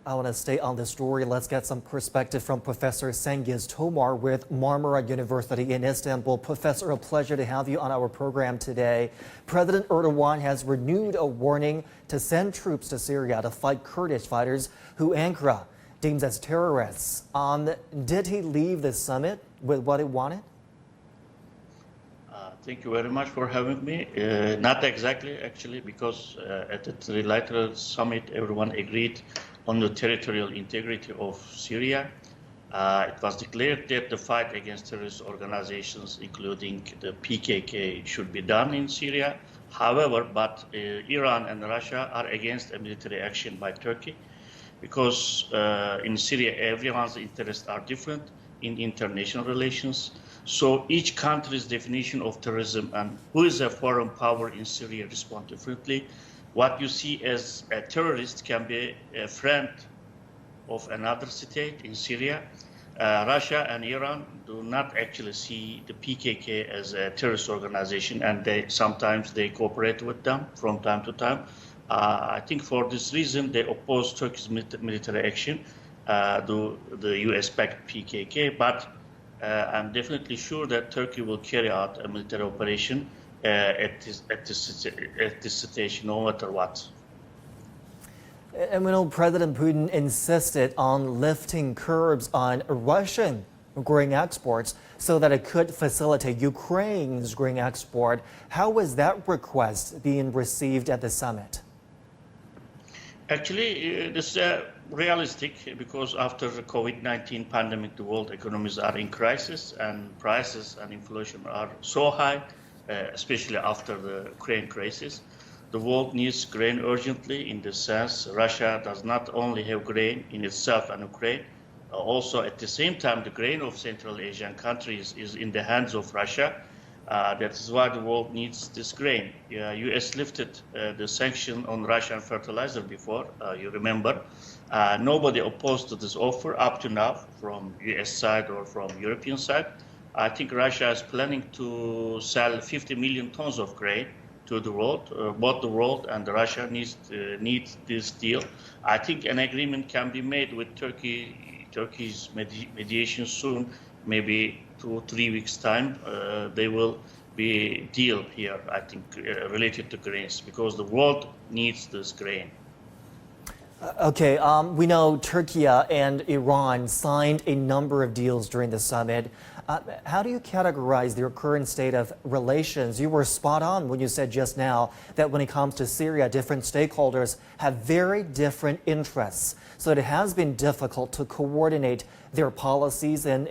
I want to stay on this story. Let's get some perspective from Professor Cengiz Tomar with Marmara University in Istanbul. Professor, a pleasure to have you on our program today. President Erdogan has renewed a warning to send troops to Syria to fight Kurdish fighters who Ankara deems as terrorists. Did he leave the summit with what he wanted? Thank you very much for having me. Not exactly, actually, because at the trilateral summit, everyone agreed on the territorial integrity of Syria. It was declared that the fight against terrorist organizations, including the PKK, should be done in Syria. However, Iran and Russia are against a military action by Turkey because in Syria, everyone's interests are different in international relations. So each country's definition of terrorism and who is a foreign power in Syria respond differently. What you see as a terrorist can be a friend of another state in Syria. Russia and Iran do not actually see the PKK as a terrorist organization, and sometimes they cooperate with them from time to time. I think for this reason they oppose Turkey's military action to the US-backed PKK, but I'm definitely sure that Turkey will carry out a military operation at this stage, no matter what. And we know President Putin insisted on lifting curbs on Russian grain exports so that it could facilitate Ukraine's grain export. How was that request being received at the summit? Actually, this is realistic because after the COVID-19 pandemic, the world economies are in crisis and prices and inflation are so high, especially after the Ukraine crisis. The world needs grain urgently in the sense Russia does not only have grain in itself and Ukraine, also at the same time the grain of Central Asian countries is in the hands of Russia. That is why the world needs this grain. US lifted the sanction on Russian fertilizer before, you remember. Nobody opposed to this offer up to now from US side or from European side. I think Russia is planning to sell 50 million tons of grain to the world. Both the world and Russia needs this deal. I think an agreement can be made with Turkey's mediation soon, maybe 2 or 3 weeks time. There will be deal here, I think, related to grains because the world needs this grain. Okay, we know Turkey and Iran signed a number of deals during the summit. How do you categorize their current state of relations? You were spot on when you said just now that when it comes to Syria, different stakeholders have very different interests. So it has been difficult to coordinate their policies and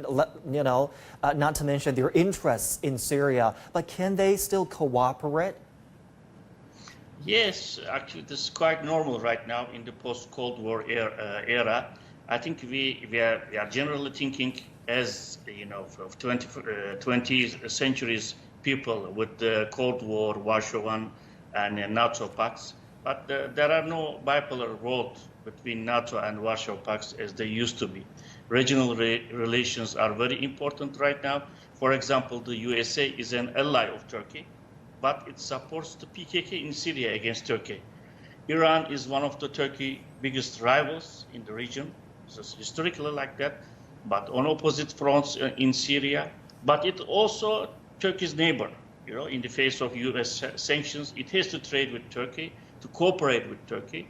not to mention their interests in Syria. But can they still cooperate? Yes, actually, this is quite normal right now in the post-Cold War era. I think we are generally thinking as, of 20th centuries people with the Cold War, Warsaw and NATO pacts. But there are no bipolar roads between NATO and Warsaw pacts as they used to be. Regional relations are very important right now. For example, the USA is an ally of Turkey, but it supports the PKK in Syria against Turkey. Iran is one of the Turkey's biggest rivals in the region. It's historically like that, but on opposite fronts in Syria. But it also Turkey's neighbor. In the face of US sanctions, it has to trade with Turkey, to cooperate with Turkey,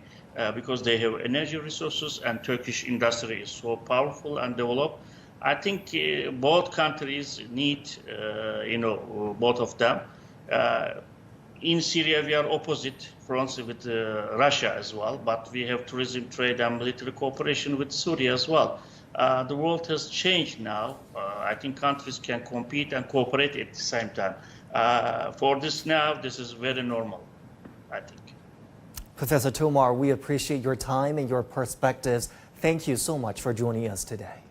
because they have energy resources and Turkish industry is so powerful and developed. I think both countries need, both of them. In Syria, we are opposite fronts with Russia as well, but we have tourism, trade, and military cooperation with Syria as well. The world has changed now. I think countries can compete and cooperate at the same time. For this now, this is very normal, I think. Professor Tomar, we appreciate your time and your perspectives. Thank you so much for joining us today.